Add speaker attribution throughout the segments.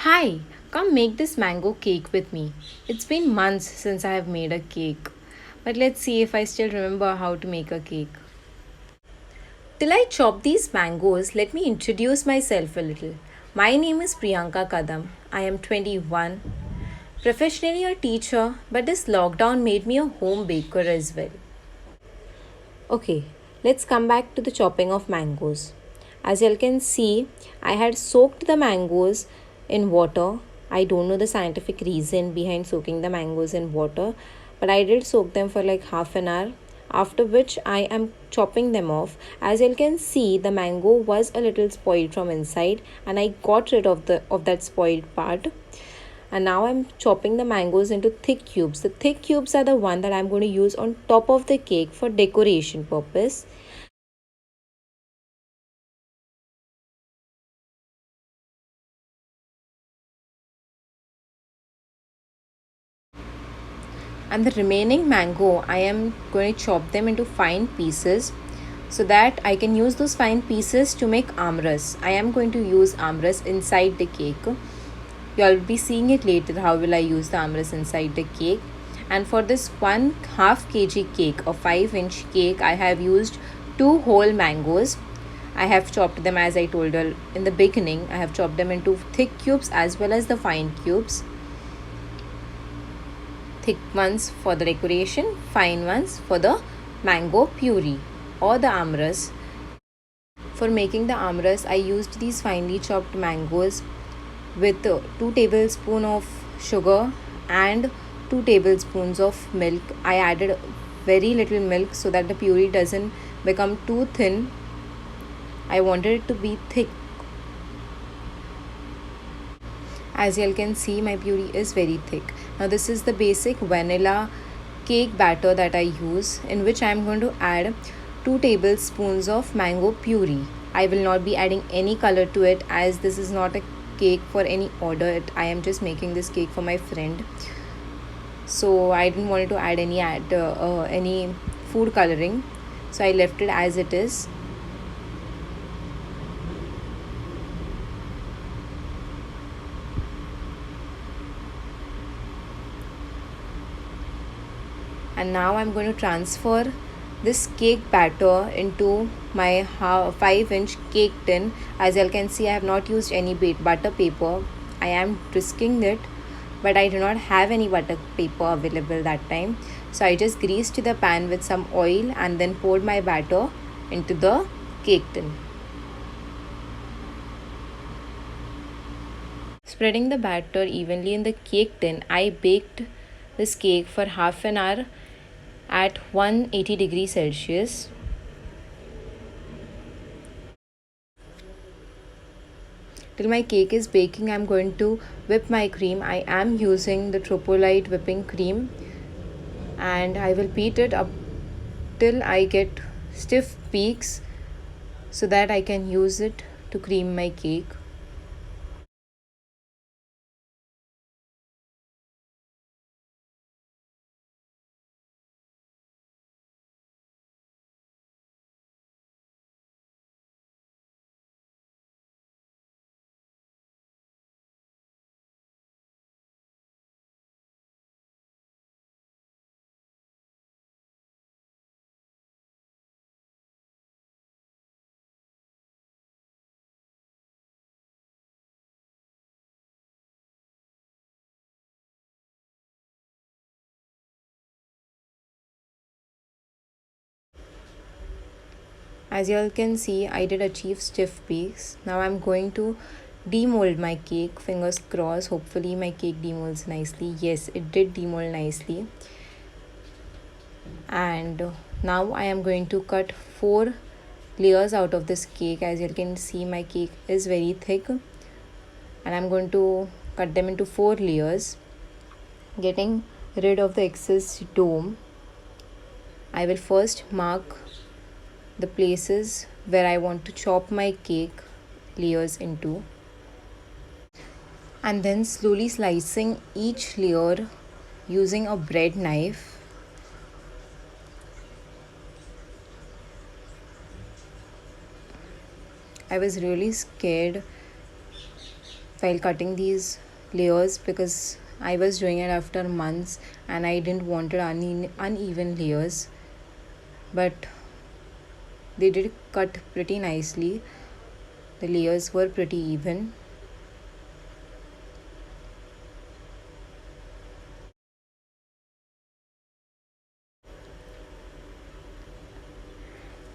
Speaker 1: Hi, come make this mango cake with me. It's been months since I have made a cake. But let's see if I still remember how to make a cake. Till I chop these mangoes, let me introduce myself a little. My name is Priyanka Kadam. I am 21, professionally a teacher, but this lockdown made me a home baker as well. Okay, let's come back to the chopping of mangoes. As you can see, I had soaked the mangoes in water. I don't know the scientific reason behind soaking the mangoes in water, but I did soak them for like half an hour. After which I am chopping them off. As you can see, the mango was a little spoiled from inside, and I got rid of that spoiled part. And now I'm chopping the mangoes into thick cubes. The thick cubes are the one that I'm going to use on top of the cake for decoration purpose. And the remaining mango, I am going to chop them into fine pieces so that I can use those fine pieces to make amras. I am going to use amras inside the cake. You'll be seeing it later how will I use the amras inside the cake. And for this 1/2 kg cake, a 5-inch cake, I have used 2 whole mangoes. I have chopped them as I told you in the beginning. I have chopped them into thick cubes as well as the fine cubes. Thick ones for the decoration, fine ones for the mango puree or the amras. For making the amras, I used these finely chopped mangoes with 2 tablespoons of sugar and 2 tablespoons of milk. I added very little milk so that the puree doesn't become too thin. I wanted it to be thick. As you can see, my puree is very thick. Now this is the basic vanilla cake batter that I use, in which I am going to add 2 tablespoons of mango puree. I will not be adding any color to it, as this is not a cake for any order. I am just making this cake for my friend, so I didn't want to add any food coloring, so I left it as it is. And now I'm going to transfer this cake batter into my 5-inch cake tin. As you can see, I have not used any butter paper. I am risking it, but I do not have any butter paper available that time, so I just greased the pan with some oil and then poured my batter into the cake tin. Spreading the batter evenly in the cake tin, I baked this cake for half an hour at 180 degrees Celsius. Till my cake is baking, I'm going to whip my cream. I am using the Tropolite whipping cream, and I will beat it up till I get stiff peaks so that I can use it to cream my cake. As you all can see, I did achieve stiff peaks. Now I'm going to demold my cake. Fingers crossed. Hopefully my cake demolds nicely. Yes, it did demold nicely. And now I am going to cut 4 layers out of this cake. As you can see, my cake is very thick, and I'm going to cut them into 4 layers, getting rid of the excess dough. I will first mark the places where I want to chop my cake layers into, and then slowly slicing each layer using a bread knife. I was really scared while cutting these layers because I was doing it after months and I didn't want uneven layers, but they did cut pretty nicely. The layers were pretty even.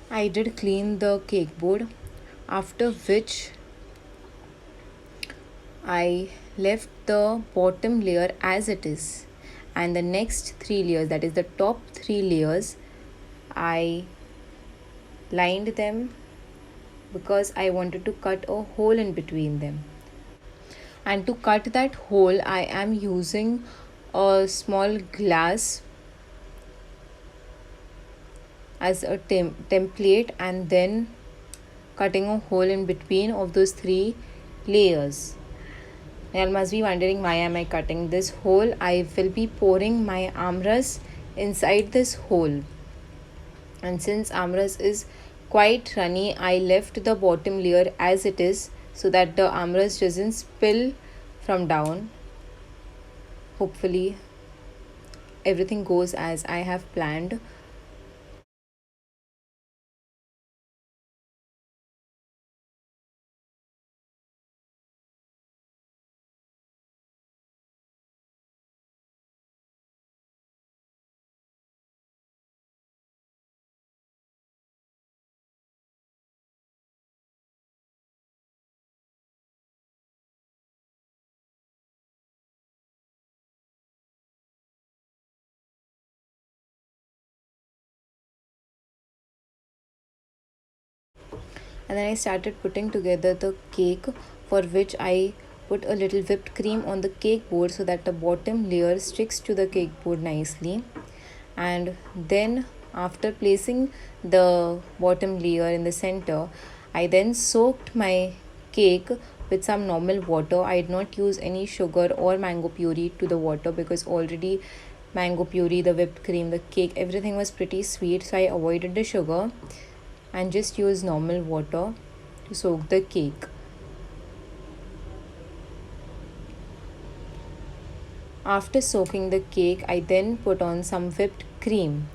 Speaker 1: I did clean the cake board, after which I left the bottom layer as it is, and the next three layers, that is the top three layers, I lined them because I wanted to cut a hole in between them. And to cut that hole, I am using a small glass as a template and then cutting a hole in between of those three layers. You must be wondering why am I cutting this hole. I will be pouring my amras inside this hole. And since amras is quite runny, I left the bottom layer as it is so that the amras doesn't spill from down. Hopefully everything goes as I have planned. And then I started putting together the cake, for which I put a little whipped cream on the cake board so that the bottom layer sticks to the cake board nicely. And then after placing the bottom layer in the center, I then soaked my cake with some normal water. I did not use any sugar or mango puree to the water because already mango puree, the whipped cream, the cake, everything was pretty sweet, so I avoided the sugar and just use normal water to soak the cake. After soaking the cake, I then put on some whipped cream.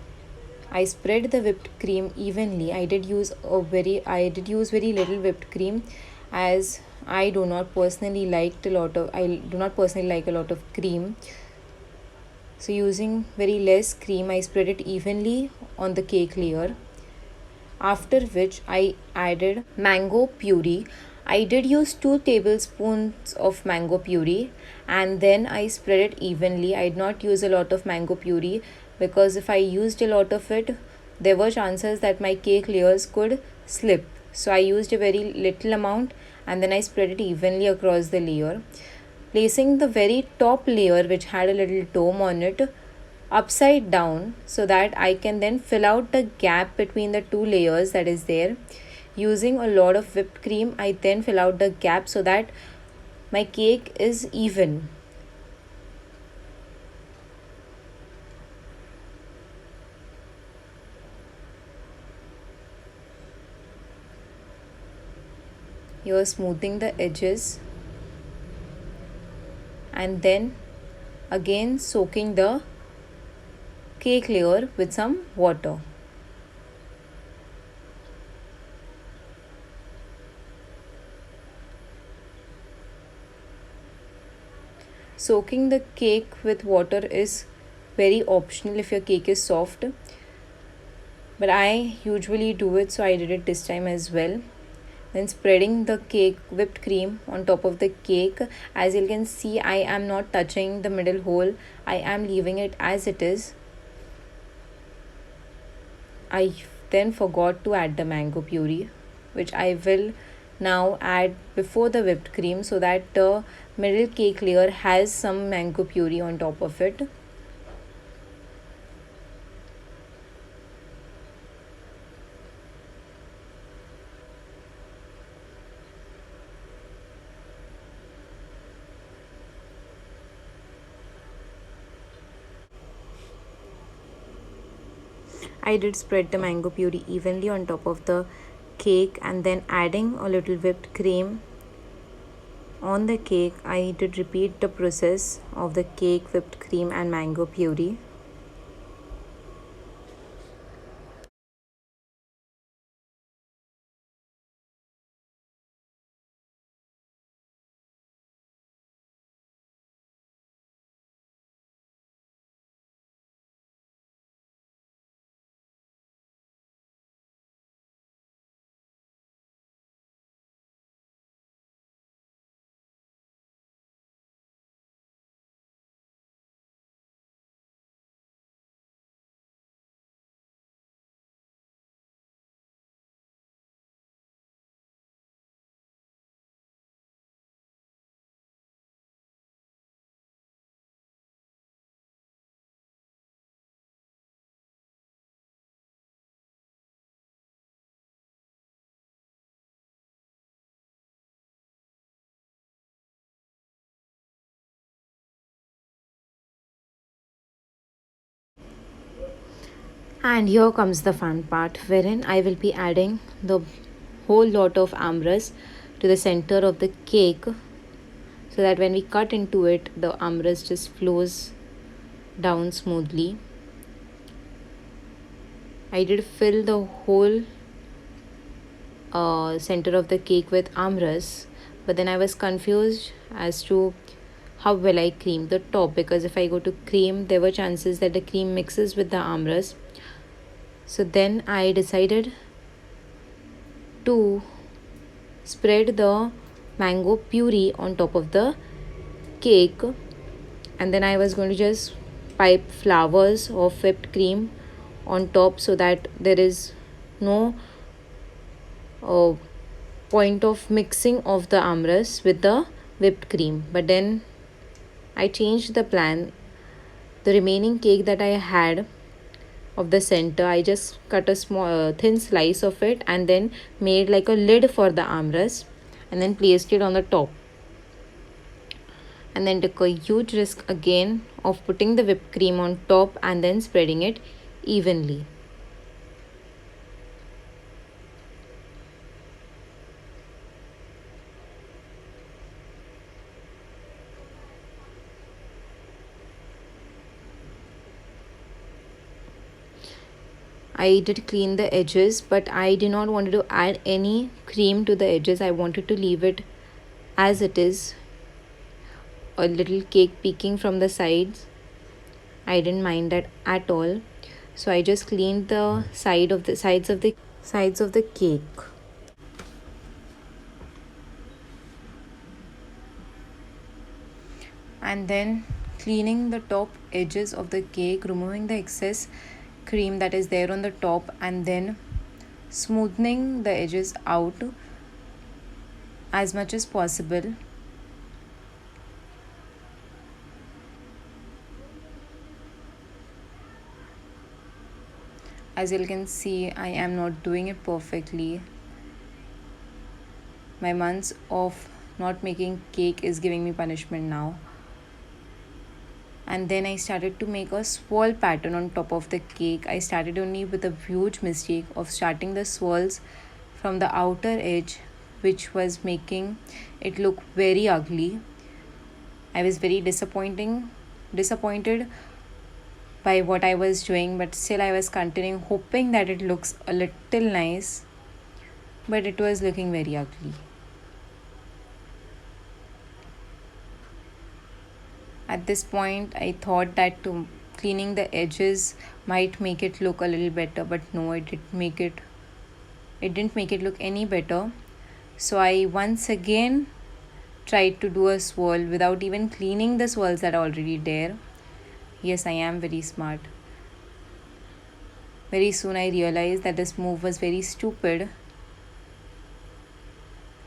Speaker 1: I spread the whipped cream evenly. I did use very little whipped cream as I do not personally like a lot of cream. So using very less cream, I spread it evenly on the cake layer, after which I added mango puree. I did use 2 tablespoons of mango puree and then I spread it evenly. I did not use a lot of mango puree because if I used a lot of it, there were chances that my cake layers could slip. So I used a very little amount and then I spread it evenly across the layer, placing the very top layer, which had a little dome on it, upside down so that I can then fill out the gap between the two layers that is there. Using a lot of whipped cream, I then fill out the gap so that my cake is even. You're smoothing the edges and then again soaking the cake layer with some water. Soaking the cake with water is very optional if your cake is soft, but I usually do it, so I did it this time as well. Then spreading the cake whipped cream on top of the cake. As you can see, I am not touching the middle hole, I am leaving it as it is. I then forgot to add the mango puree, which I will now add before the whipped cream so that the middle cake layer has some mango puree on top of it. I did spread the mango puree evenly on top of the cake and then adding a little whipped cream On the cake, I did repeat the process of the cake, whipped cream, and mango puree. And here comes the fun part, wherein I will be adding the whole lot of amrus to the center of the cake so that when we cut into it, the amrus just flows down smoothly. I did fill the whole center of the cake with amrus, but then I was confused as to how will I cream the top, because if I go to cream, there were chances that the cream mixes with the amrus. So then I decided to spread the mango puree on top of the cake, and then I was going to just pipe flowers of whipped cream on top so that there is no uh, point of mixing of the amrus with the whipped cream. But then I changed the plan. The remaining cake that I had of the center, I just cut a small thin slice of it and then made like a lid for the armrest and then placed it on the top, and then took a huge risk again of putting the whipped cream on top and then spreading it evenly. I did clean the edges, but I did not want to add any cream to the edges. I wanted to leave it as it is, a little cake peeking from the sides. I didn't mind that at all. So I just cleaned the sides of the cake. And then cleaning the top edges of the cake, removing the excess cream that is there on the top, and then smoothing the edges out as much as possible. As you can see, I am not doing it perfectly. My months of not making cake is giving me punishment now. And then I started to make a swirl pattern on top of the cake. I started only with a huge mistake of starting the swirls from the outer edge, which was making it look very ugly. I was very disappointed by what I was doing, but still I was continuing, hoping that it looks a little nice, but it was looking very ugly. At this point, I thought that cleaning the edges might make it look a little better, but no, it didn't make it look any better. So I once again tried to do a swirl without even cleaning the swirls that are already there. Yes, I am very smart. Very soon I realized that this move was very stupid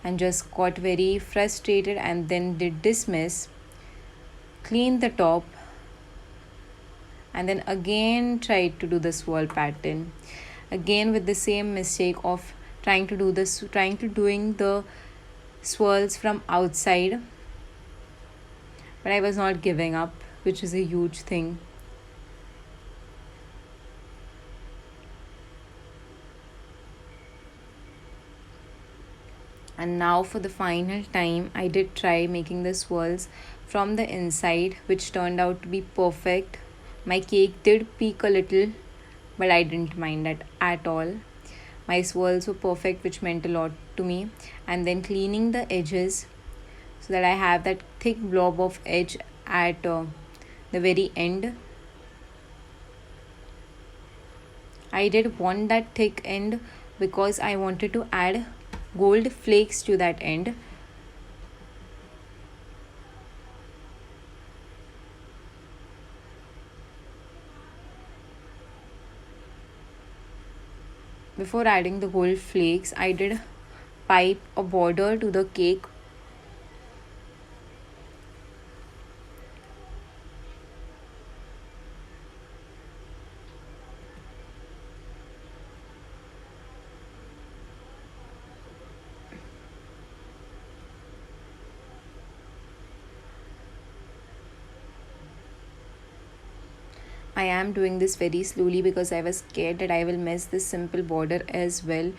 Speaker 1: and just got very frustrated and then did dismiss, cleaned the top, and then again tried to do the swirl pattern. Again with the same mistake of trying to doing the swirls from outside, but I was not giving up, which is a huge thing. And now for the final time, I did try making the swirls from the inside, which turned out to be perfect. My cake did peak a little, but I didn't mind that at all. My swirls were perfect, which meant a lot to me. And then cleaning the edges so that I have that thick blob of edge at the very end. I did want that thick end because I wanted to add gold flakes to that end. Before adding the gold flakes, I did pipe a border to the cake. I am doing this very slowly because I was scared that I will miss this simple border as well.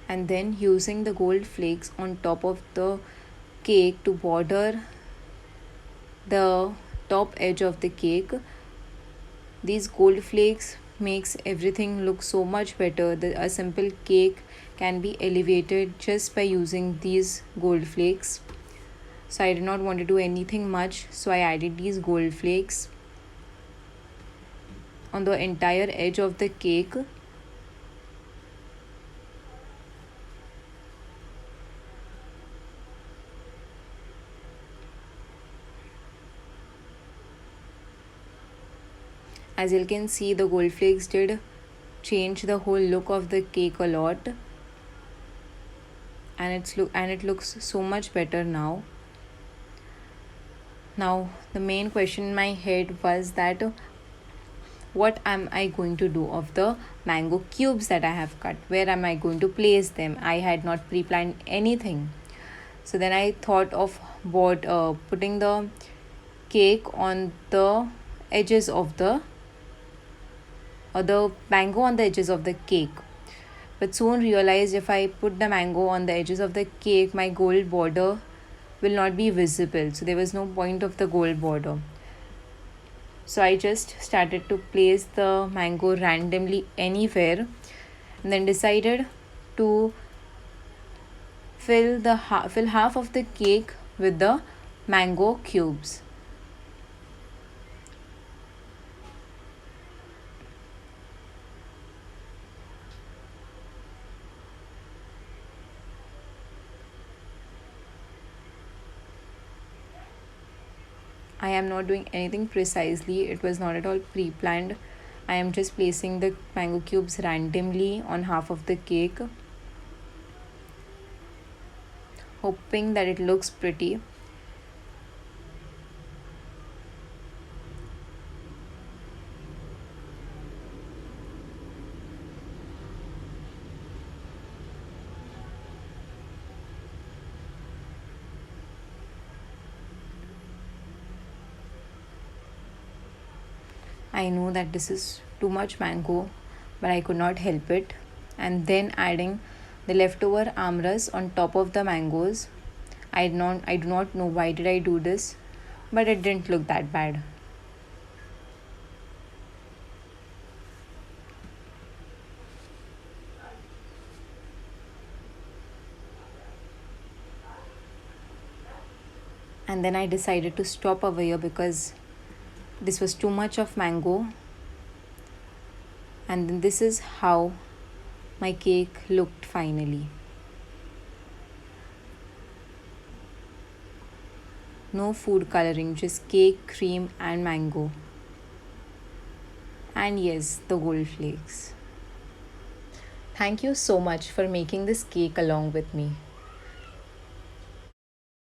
Speaker 1: And then using the gold flakes on top of the cake to border the top edge of the cake. These gold flakes makes everything look so much better. A simple cake can be elevated just by using these gold flakes. So I did not want to do anything much, so I added these gold flakes on the entire edge of the cake. As you can see, the gold flakes did change the whole look of the cake a lot, and it looks so much better now. Now the main question in my head was that what am I going to do of the mango cubes that I have cut? Where am I going to place them? I had not pre-planned anything. So then I thought of putting the cake on the edges of the mango on the edges of the cake. But soon realized if I put the mango on the edges of the cake, my gold border will not be visible. So there was no point of the gold border. So I just started to place the mango randomly anywhere, and then decided to fill half of the cake with the mango cubes. I am not doing anything precisely. It was not at all pre-planned. I am just placing the mango cubes randomly on half of the cake, hoping that it looks pretty. I know that this is too much mango, but I could not help it. And then adding the leftover amras on top of the mangoes. I do not know why did I do this, but it didn't look that bad. And then I decided to stop over here because this was too much of mango. And then this is how my cake looked finally. No food coloring, just cake, cream, and mango. And yes, the gold flakes. Thank you so much for making this cake along with me.